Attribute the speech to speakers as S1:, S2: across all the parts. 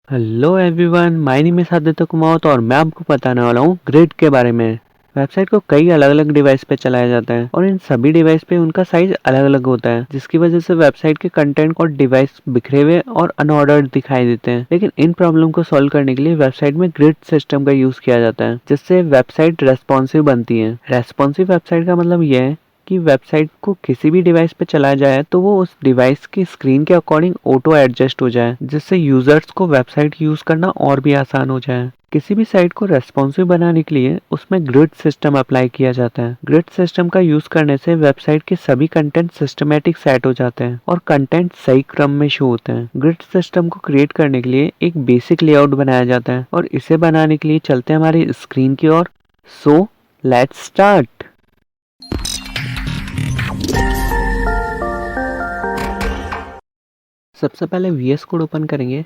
S1: Hello everyone, my name is Aditya Kumar और मैं आपको बताने वाला हूँ ग्रिड के बारे में। वेबसाइट को कई अलग अलग डिवाइस पे चलाया जाता है और इन सभी डिवाइस पे उनका साइज अलग अलग होता है, जिसकी वजह से वेबसाइट के कंटेंट और डिवाइस बिखरे हुए और अनऑर्डर्ड दिखाई देते हैं। लेकिन इन प्रॉब्लम को सॉल्व करने के लिए वेबसाइट में ग्रिड सिस्टम का यूज किया जाता है, जिससे वेबसाइट रेस्पॉन्सिव बनती है। रेस्पॉन्सिव वेबसाइट का मतलब यह है कि वेबसाइट को किसी भी डिवाइस पे चलाया जाए तो वो उस डिवाइस की स्क्रीन के अकॉर्डिंग ऑटो एडजस्ट हो जाए, जिससे यूजर्स को वेबसाइट यूज करना और भी आसान हो जाए। किसी भी साइट को रेस्पॉन्सिव बनाने के लिए उसमें ग्रिड सिस्टम अप्लाई किया जाता है। ग्रिड सिस्टम का यूज करने से वेबसाइट के सभी कंटेंट सिस्टमेटिक सेट हो जाते हैं और कंटेंट सही क्रम में शो होते हैं। ग्रिड सिस्टम को क्रिएट करने के लिए एक बेसिक लेआउट बनाया जाता है और इसे बनाने के लिए चलते हैं हमारी स्क्रीन की ओर। So let's start. सबसे पहले VS कोड ओपन करेंगे,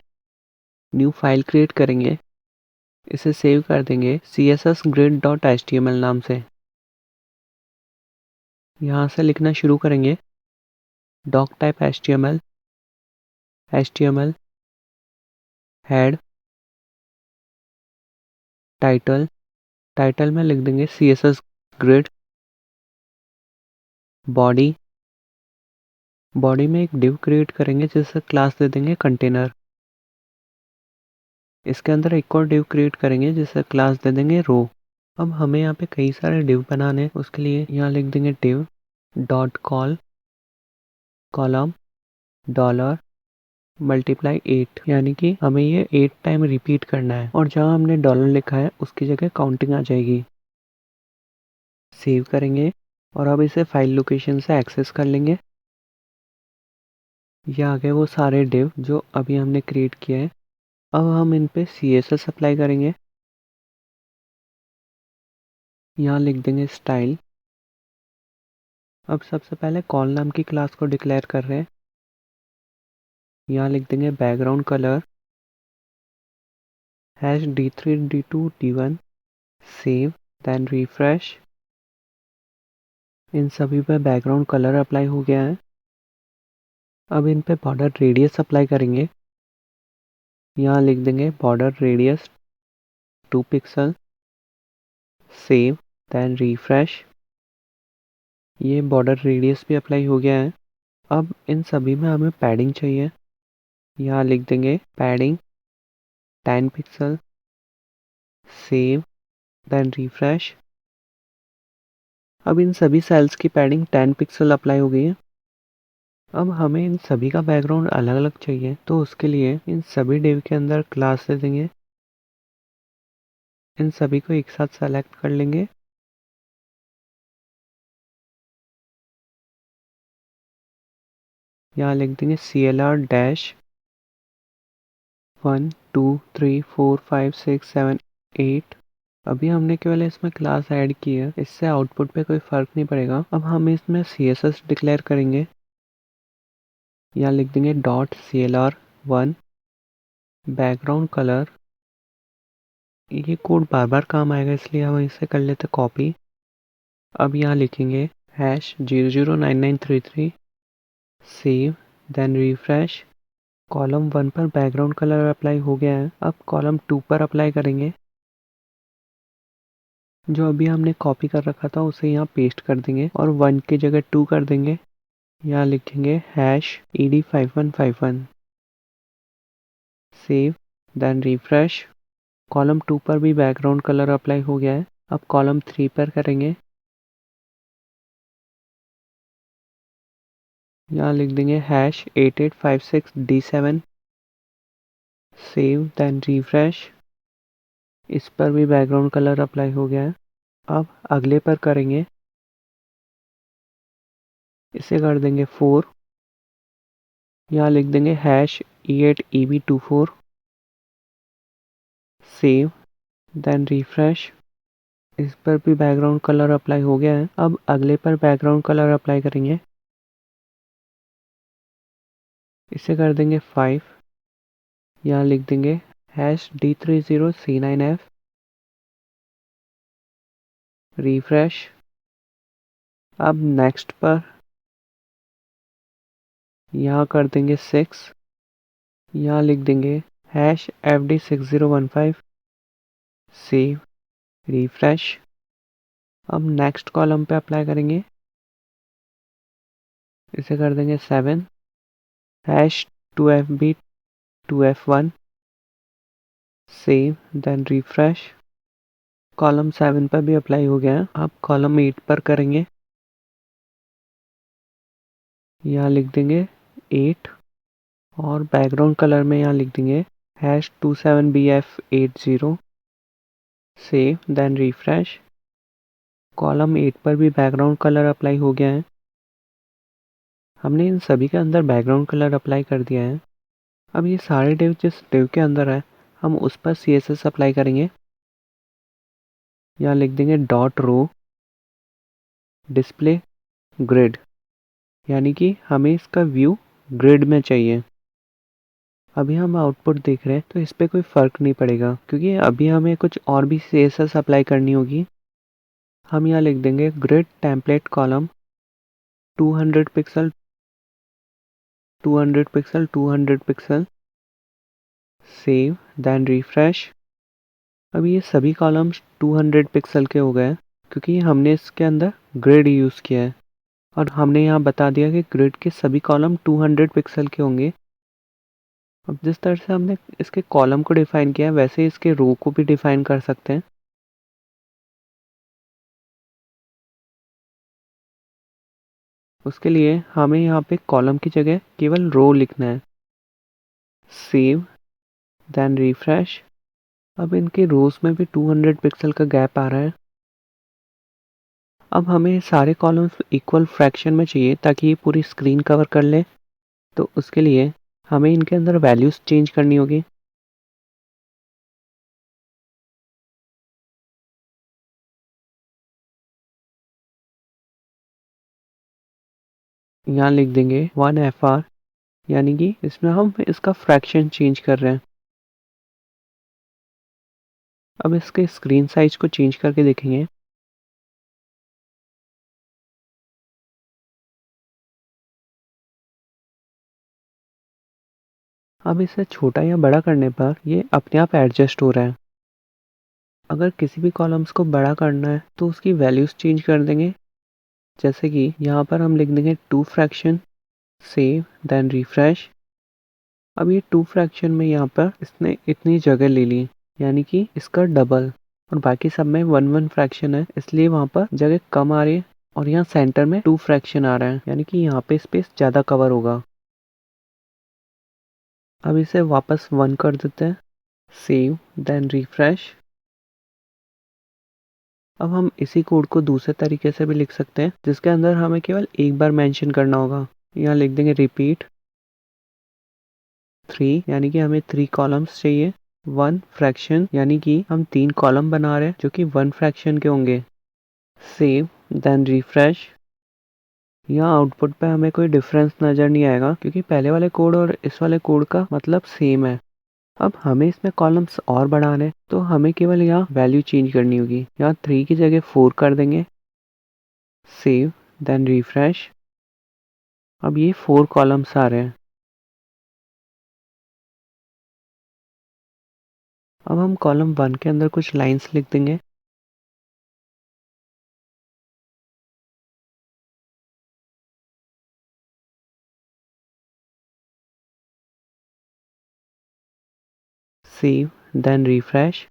S1: न्यू फाइल क्रिएट करेंगे, इसे सेव कर देंगे cssgrid.html नाम से। यहाँ से लिखना शुरू करेंगे doc type HTML, HTML, head, title, title में लिख देंगे CSS ग्रिड, बॉडी, बॉडी में एक डिव क्रिएट करेंगे जिससे क्लास दे देंगे कंटेनर। इसके अंदर एक और डिव क्रिएट करेंगे जिससे क्लास दे देंगे रो। अब हमें यहाँ पे कई सारे डिव बनाने हैं, उसके लिए यहाँ लिख देंगे div dot call column dollar multiply 8, यानी कि हमें ये 8 टाइम रिपीट करना है और जहाँ हमने डॉलर लिखा है उसकी जगह काउंटिंग आ जाएगी। सेव करेंगे और अब इसे फाइल लोकेशन से एक्सेस कर लेंगे। ये आ गए वो सारे डिव जो अभी हमने क्रिएट किया है। अब हम इन पे CSS अप्लाई करेंगे। यहाँ लिख देंगे स्टाइल। अब सबसे पहले कॉल नाम की क्लास को डिक्लेयर कर रहे हैं। यहाँ लिख देंगे background colour #d3 d2 d1। Save then refresh. इन सभी पे बैकग्राउंड कलर अप्लाई हो गया है। अब इन पे बॉर्डर रेडियस अप्लाई करेंगे। यहाँ लिख देंगे border radius 2 pixel. Save then refresh. ये बॉर्डर रेडियस भी अप्लाई हो गया है। अब इन सभी में हमें पैडिंग चाहिए। यहाँ लिख देंगे padding 10 pixel. Save then refresh. अब इन सभी सेल्स की पैडिंग 10 पिक्सल अप्लाई हो गई है। अब हमें इन सभी का बैकग्राउंड अलग अलग चाहिए, तो उसके लिए इन सभी डिव के अंदर क्लास दे देंगे। इन सभी को एक साथ सेलेक्ट कर लेंगे। यहाँ लिख देंगे CLR डैश 1 2 3 4 5 6 7 8। अभी हमने केवल इसमें क्लास ऐड की है, इससे आउटपुट पे कोई फर्क नहीं पड़ेगा। अब हम इसमें CSS डिक्लेयर करेंगे। यहाँ लिख देंगे .CLR1 बैकग्राउंड कलर। ये कोड बार बार काम आएगा इसलिए हम इसे कर लेते कॉपी। अब यहाँ लिखेंगे #009933। Save then refresh. कॉलम 1 पर बैकग्राउंड कलर अप्लाई हो गया है। अब कॉलम 2 पर अप्लाई करेंगे। जो अभी हमने कॉपी कर रखा था उसे यहाँ पेस्ट कर देंगे और 1 की जगह 2 कर देंगे। यहाँ लिखेंगे #ED5151। Save then refresh. Column 2 पर भी बैकग्राउंड कलर अप्लाई हो गया है। अब कॉलम 3 पर करेंगे। यहाँ लिख देंगे #8856D7। Save then refresh. इस पर भी बैकग्राउंड कलर अप्लाई हो गया है। अब अगले पर करेंगे, इसे कर देंगे 4। यहाँ लिख देंगे #E8EB24। Save then refresh. इस पर भी बैकग्राउंड कलर अप्लाई हो गया है। अब अगले पर बैकग्राउंड कलर अप्लाई करेंगे, इसे कर देंगे 5। यहाँ लिख देंगे #D30C9F। रिफ्रेश। अब नेक्स्ट पर यहाँ कर देंगे 6। यहाँ लिख देंगे #FD6015, सेव, रिफ्रेश। अब नेक्स्ट कॉलम पे अप्लाई करेंगे, इसे कर देंगे 7, #2FB2F1, save, then refresh. Column 7 पर भी अप्लाई हो गया है। अब कॉलम 8 पर करेंगे, यहाँ लिख देंगे 8 और बैकग्राउंड कलर में यहाँ लिख देंगे #27BF80, save, then refresh. Column 8 पर भी बैकग्राउंड कलर अप्लाई हो गया है। हमने इन सभी के अंदर बैकग्राउंड कलर अप्लाई कर दिया है। अब ये सारे डिव जिस डिव के अंदर है, हम उस पर CSS अप्लाई करेंगे। यहाँ लिख देंगे .रो डिस्प्ले ग्रिड, यानी कि हमें इसका व्यू ग्रिड में चाहिए। अभी हम आउटपुट देख रहे हैं तो इस पर कोई फ़र्क नहीं पड़ेगा, क्योंकि अभी हमें कुछ और भी CSS अप्लाई करनी होगी। हम यहाँ लिख देंगे grid template column 200 pixel 200 pixel 200 pixel, save, then refresh. अब ये सभी कॉलम्स 200 पिक्सल के हो गए, क्योंकि हमने इसके अंदर ग्रिड यूज़ किया है और हमने यहाँ बता दिया कि ग्रिड के सभी कॉलम 200 पिक्सल के होंगे। अब जिस तरह से हमने इसके कॉलम को डिफाइन किया है, वैसे ही इसके रो को भी डिफाइन कर सकते हैं। उसके लिए हमें यहाँ पे कॉलम की जगह केवल रो लिखना है, सेव, देन रिफ्रेश। अब इनके रोज में भी 200 पिक्सल का गैप आ रहा है। अब हमें सारे कॉलम्स इक्वल फ्रैक्शन में चाहिए ताकि ये पूरी स्क्रीन कवर कर ले, तो उसके लिए हमें इनके अंदर वैल्यूज चेंज करनी होगी। यहाँ लिख देंगे 1FR, यानी कि इसमें हम इसका फ्रैक्शन चेंज कर रहे हैं। अब इसके स्क्रीन साइज को चेंज करके देखेंगे। अब इसे छोटा या बड़ा करने पर ये अपने आप एडजस्ट हो रहा है। अगर किसी भी कॉलम्स को बड़ा करना है तो उसकी वैल्यूज चेंज कर देंगे, जैसे कि यहाँ पर हम लिख देंगे 2 फ्रैक्शन, सेव, देन रिफ्रेश। अब ये 2 फ्रैक्शन में यहाँ पर इसने इतनी जगह ले ली, यानी कि इसका डबल, और बाकी सब में 1 फ्रैक्शन है, इसलिए वहाँ पर जगह कम आ रही है और यहाँ सेंटर में 2 फ्रैक्शन आ रहा है, यानी कि यहाँ पे स्पेस ज़्यादा कवर होगा। अब इसे वापस 1 कर देते हैं, सेव, देन रिफ्रेश। अब हम इसी कोड को दूसरे तरीके से भी लिख सकते हैं, जिसके अंदर हमें केवल एक बार मेंशन करना होगा। यहाँ लिख देंगे रिपीट 3, यानी कि हमें 3 कॉलम्स चाहिए। 1 फ्रैक्शन, यानी कि हम 3 कॉलम बना रहे हैं जो कि 1 फ्रैक्शन के होंगे। Save, then refresh. यहाँ आउटपुट पे हमें कोई डिफरेंस नज़र नहीं आएगा, क्योंकि पहले वाले कोड और इस वाले कोड का मतलब सेम है। अब हमें इसमें कॉलम्स और बढ़ाने, तो हमें केवल यहाँ वैल्यू चेंज करनी होगी। यहाँ 3 की जगह 4 कर देंगे, सेव, देन रिफ्रेश। अब ये 4 कॉलम्स आ रहे हैं। अब हम कॉलम 1 के अंदर कुछ लाइंस लिख देंगे। Save, then refresh.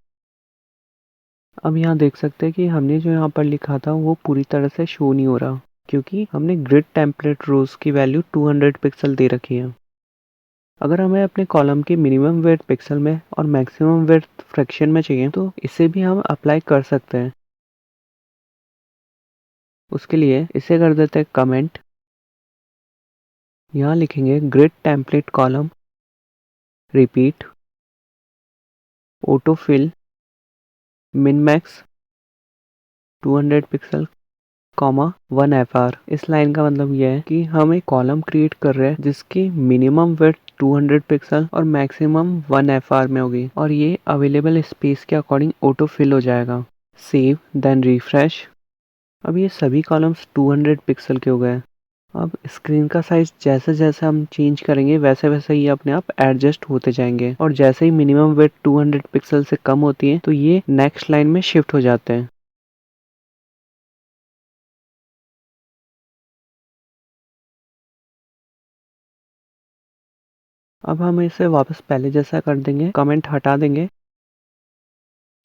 S1: अब यहाँ देख सकते हैं कि हमने जो यहाँ पर लिखा था वो पूरी तरह से शो नहीं हो रहा, क्योंकि हमने ग्रिड टेम्पलेट रोज की वैल्यू 200 पिक्सल दे रखी है। अगर हमें अपने कॉलम की मिनिमम विड्थ पिक्सल में और मैक्सिमम विड्थ फ्रैक्शन में चाहिए, तो इसे भी हम अप्लाई कर सकते हैं। उसके लिए इसे कर देते हैं कमेंट। यहाँ लिखेंगे grid template column repeat autofill min max 200 pixel, 1FR। इस लाइन का मतलब यह है कि हम एक कॉलम क्रिएट कर रहे हैं जिसकी मिनिमम विड्थ 200 पिक्सल और मैक्सिमम 1FR में होगी, और ये अवेलेबल स्पेस के अकॉर्डिंग ऑटो फिल हो जाएगा। Save, then refresh. अब ये सभी कॉलम्स 200 पिक्सल के हो गए। अब स्क्रीन का साइज जैसे जैसे हम चेंज करेंगे वैसे वैसे ही अपने आप एडजस्ट होते जाएंगे, और जैसे ही मिनिमम विड्थ 200 पिक्सल से कम होती है तो ये नेक्स्ट लाइन में शिफ्ट हो जाते हैं। अब हम इसे वापस पहले जैसा कर देंगे, कमेंट हटा देंगे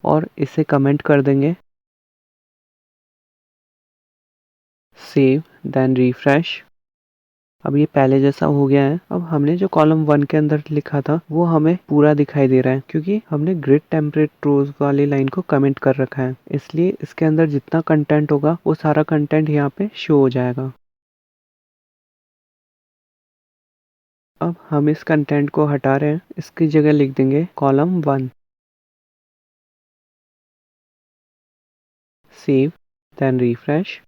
S1: और इसे कमेंट कर देंगे, सेव, देन रिफ्रेश। अब ये पहले जैसा हो गया है। अब हमने जो कॉलम 1 के अंदर लिखा था वो हमें पूरा दिखाई दे रहा है, क्योंकि हमने ग्रिड टेम्पलेट रोज वाली लाइन को कमेंट कर रखा है, इसलिए इसके अंदर जितना कंटेंट होगा वो सारा कंटेंट यहाँ पे शो हो जाएगा। अब हम इस कंटेंट को हटा रहे हैं, इसकी जगह लिख देंगे कॉलम 1, सेव, देन रिफ्रेश।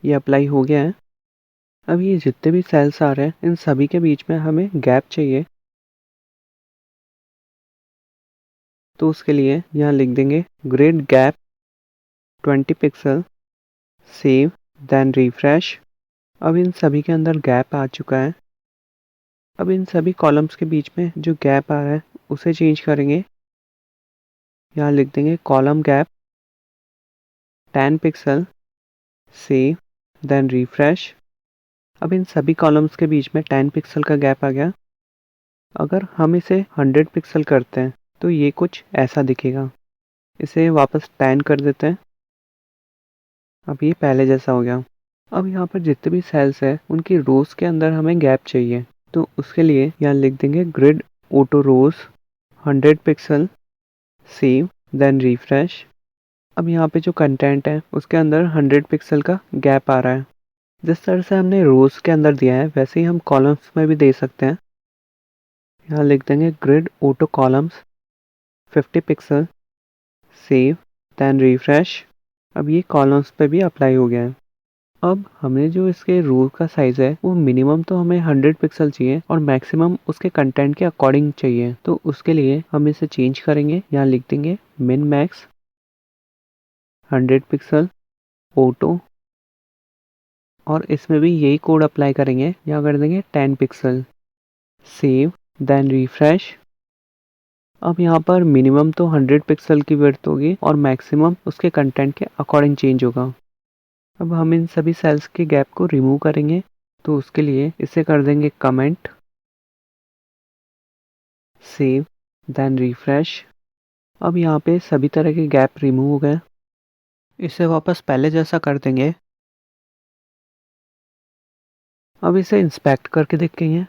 S1: ये अप्लाई हो गया है। अब ये जितने भी सेल्स आ रहे हैं इन सभी के बीच में हमें गैप चाहिए, तो उसके लिए यहाँ लिख देंगे grid gap 20 pixel, save, then refresh. अब इन सभी के अंदर गैप आ चुका है। अब इन सभी कॉलम्स के बीच में जो गैप आ रहा है उसे चेंज करेंगे। यहाँ लिख देंगे column gap 10 pixel, save, then refresh. अब इन सभी कॉलम्स के बीच में 10 पिक्सल का गैप आ गया। अगर हम इसे 100 पिक्सल करते हैं तो ये कुछ ऐसा दिखेगा। इसे वापस 10 कर देते हैं। अब ये पहले जैसा हो गया। अब यहाँ पर जितने भी सेल्स है उनकी रोज के अंदर हमें गैप चाहिए, तो उसके लिए यहाँ लिख देंगे ग्रिड ऑटो रोज 100 पिक्सल, सेव, देन रिफ्रेश। अब यहाँ पे जो कंटेंट है उसके अंदर 100 पिक्सल का गैप आ रहा है। जिस तरह से हमने रोज के अंदर दिया है वैसे ही हम कॉलम्स में भी दे सकते हैं। यहाँ लिख देंगे grid auto columns 50 pixel, save, then refresh. अब ये कॉलम्स पे भी अप्लाई हो गया है। अब हमें जो इसके रो का साइज है वो मिनिमम तो हमें 100 पिक्सल चाहिए और मैक्सिमम उसके कंटेंट के अकॉर्डिंग चाहिए, तो उसके लिए हम इसे चेंज करेंगे। यहाँ लिख देंगे मिन मैक्स 100 पिक्सल ऑटो, और इसमें भी यही कोड अप्लाई करेंगे। यहाँ कर देंगे 10 पिक्सल, सेव, देन रिफ्रेश। अब यहाँ पर मिनिमम तो 100 पिक्सल की विड्थ होगी और मैक्सिमम उसके कंटेंट के अकॉर्डिंग चेंज होगा। अब हम इन सभी सेल्स के गैप को रिमूव करेंगे, तो उसके लिए इसे कर देंगे कमेंट, सेव, देन रिफ्रेश। अब यहाँ पे सभी तरह के गैप रिमूव हो गए। इसे वापस पहले जैसा कर देंगे। अब इसे इंस्पेक्ट करके देखेंगे।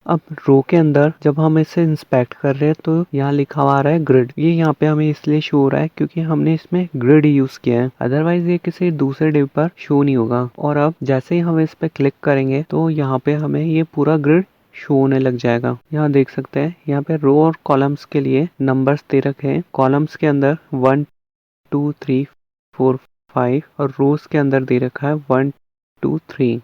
S1: अब रो के अंदर जब हम इसे इंस्पेक्ट कर रहे हैं तो यहाँ लिखा हुआ आ रहा है ग्रिड। ये यहाँ पे हमें इसलिए शो हो रहा है क्योंकि हमने इसमें ग्रिड यूज किया है, अदरवाइज ये किसी दूसरे डिव पर शो नहीं होगा। और अब जैसे ही हम इस पे क्लिक करेंगे तो यहाँ पे हमें ये पूरा ग्रिड शो होने लग जाएगा। यहाँ देख सकते हैं यहाँ पे रो और कॉलम्स के लिए नंबर्स दे रखे हैं। कॉलम्स के अंदर 1 2 3 4 5 और रोज के अंदर दे रखा है 1 2 3।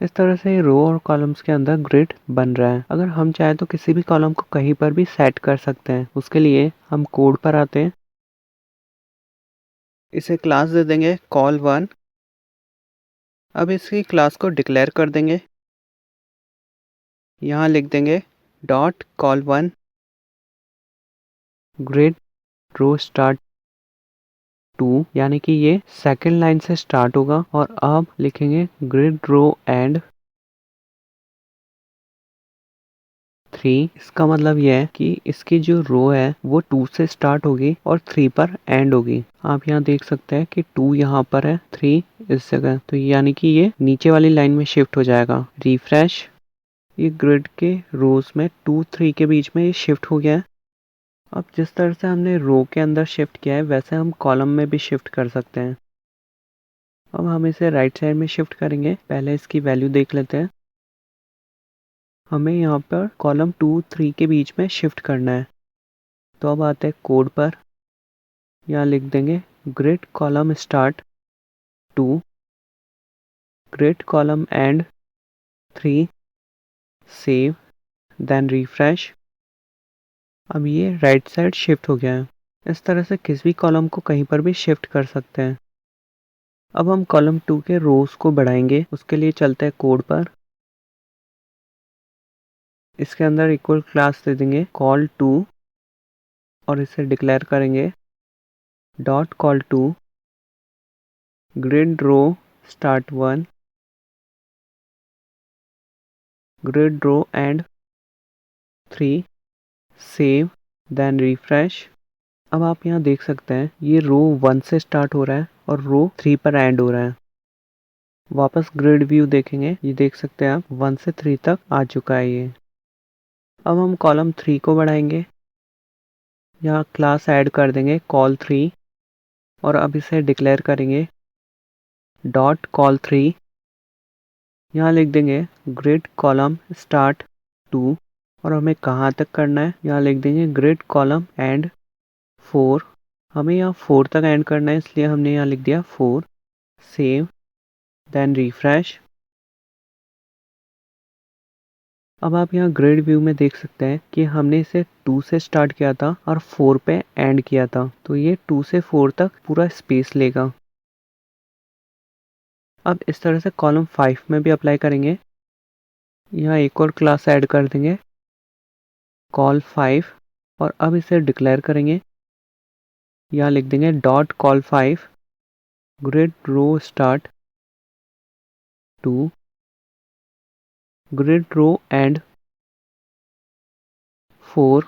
S1: इस तरह से रो और कॉलम्स के अंदर ग्रिड बन रहा है। अगर हम चाहे तो किसी भी कॉलम को कहीं पर भी सेट कर सकते हैं। उसके लिए हम कोड पर आते हैं, इसे क्लास दे देंगे कॉल1। अब इसकी क्लास को डिक्लेयर कर देंगे। यहाँ लिख देंगे डॉट कॉल1 ग्रिड रो स्टार्ट 2, यानी कि ये सेकेंड लाइन से स्टार्ट होगा। और अब लिखेंगे ग्रिड रो एंड 3। इसका मतलब यह है कि इसकी जो रो है वो 2 से स्टार्ट होगी और 3 पर एंड होगी। आप यहाँ देख सकते हैं कि 2 यहाँ पर है, 3 इस जगह, तो यानी कि ये नीचे वाली लाइन में शिफ्ट हो जाएगा। रिफ्रेश। ये ग्रिड के रोज में 2 3 के बीच में ये शिफ्ट हो गया है। अब जिस तरह से हमने रो के अंदर शिफ्ट किया है वैसे हम कॉलम में भी शिफ्ट कर सकते हैं। अब हम इसे राइट साइड में शिफ्ट करेंगे। पहले इसकी वैल्यू देख लेते हैं। हमें यहाँ पर कॉलम 2 3 के बीच में शिफ्ट करना है। तो अब आते हैं कोड पर। यहाँ लिख देंगे grid column start 2, grid column end 3, save, then refresh. अब ये राइट साइड शिफ्ट हो गया है। इस तरह से किसी भी कॉलम को कहीं पर भी शिफ्ट कर सकते हैं। अब हम कॉलम 2 के रोज को बढ़ाएंगे। उसके लिए चलते हैं कोड पर। इसके अंदर इक्वल क्लास दे देंगे कॉल टू और इसे डिक्लेयर करेंगे dot col two grid row start 1 grid row end 3 save then refresh. अब आप यहाँ देख सकते हैं ये रो 1 से स्टार्ट हो रहा है और रो 3 पर एंड हो रहा है। वापस ग्रिड व्यू देखेंगे, ये देख सकते हैं आप 1 से 3 तक आ चुका है ये। अब हम कॉलम 3 को बढ़ाएंगे। यहाँ क्लास ऐड कर देंगे कॉल 3 और अब इसे डिक्लेयर करेंगे डॉट कॉल 3। यहाँ लिख देंगे ग्रिड कॉलम स्टार्ट 2 और हमें कहाँ तक करना है, यहाँ लिख देंगे ग्रिड कॉलम एंड 4। हमें यहाँ 4 तक एंड करना है, इसलिए हमने यहाँ लिख दिया 4 सेव देन रिफ्रेश। अब आप यहाँ ग्रिड व्यू में देख सकते हैं कि हमने इसे 2 से स्टार्ट किया था और 4 पे एंड किया था, तो ये 2 से 4 तक पूरा स्पेस लेगा। अब इस तरह से कॉलम 5 में भी अप्लाई करेंगे। यहाँ एक और क्लास ऐड कर देंगे कॉल 5 और अब इसे डिक्लेयर करेंगे। यहाँ लिख देंगे dot col 5 grid row start 2 grid row end 4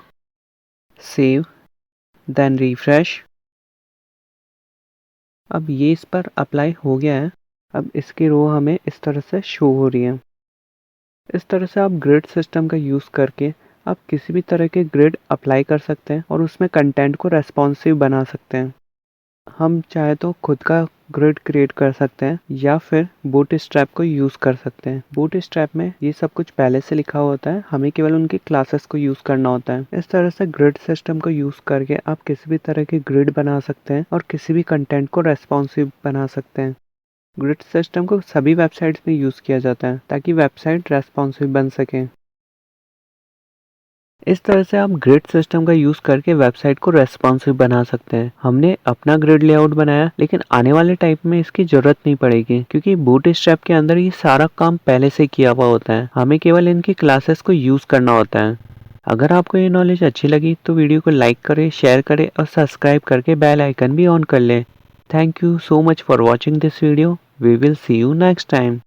S1: save then refresh. अब ये इस पर अप्लाई हो गया है। अब इसकी रो हमें इस तरह से शो हो रही है। इस तरह से आप ग्रिड सिस्टम का यूज़ करके आप किसी भी तरह के ग्रिड अप्लाई कर सकते हैं और उसमें कंटेंट को रेस्पॉन्सिव बना सकते हैं। हम चाहे तो खुद का ग्रिड क्रिएट कर सकते हैं या फिर बूटस्ट्रैप को यूज़ कर सकते हैं। बूटस्ट्रैप में ये सब कुछ पहले से लिखा होता है, हमें केवल उनकी क्लासेस को यूज़ करना होता है। इस तरह से ग्रिड सिस्टम को यूज़ करके आप किसी भी तरह की ग्रिड बना सकते हैं और किसी भी कंटेंट को रेस्पॉन्सिव बना सकते हैं। ग्रिड सिस्टम को सभी वेबसाइट्स में यूज़ किया जाता है ताकि वेबसाइट रेस्पॉन्सिव बन सके। इस तरह से आप ग्रिड सिस्टम का यूज करके वेबसाइट को रेस्पॉन्सिव बना सकते हैं। हमने अपना ग्रिड लेआउट बनाया, लेकिन आने वाले टाइप में इसकी जरूरत नहीं पड़ेगी क्योंकि बूटस्ट्रैप के अंदर ये सारा काम पहले से किया हुआ होता है। हमें केवल इनकी क्लासेस को यूज करना होता है। अगर आपको ये नॉलेज अच्छी लगी तो वीडियो को लाइक करें, शेयर करें और सब्सक्राइब करके बेल आइकन भी ऑन कर लें। Thank you so much for watching this video. We will see you next time.